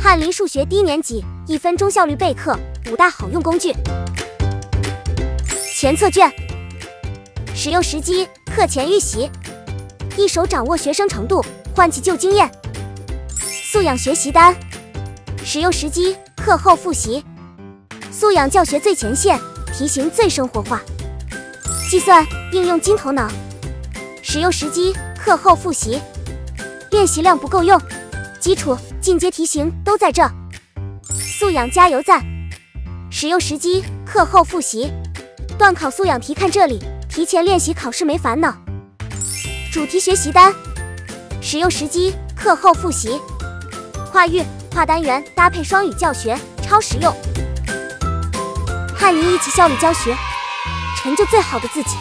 翰林数学低年级1分钟效率备课，5大好用工具。前测卷，使用时机：课前预习，一手掌握学生程度，唤起旧经验。素养学习单，使用时机：课后复习，素养教学最前线，题型最生活化。计算应用金头脑，使用时机：课后复习，练习量不够用，基础、进阶题型都在这。素养加油站，使用时机：课后复习，段考素养题看这里，提前练习考试没烦恼。主题学习单，使用时机：课后复习，跨域、跨单元搭配双语教学，超实用。和您一起效率教学，成就最好的自己。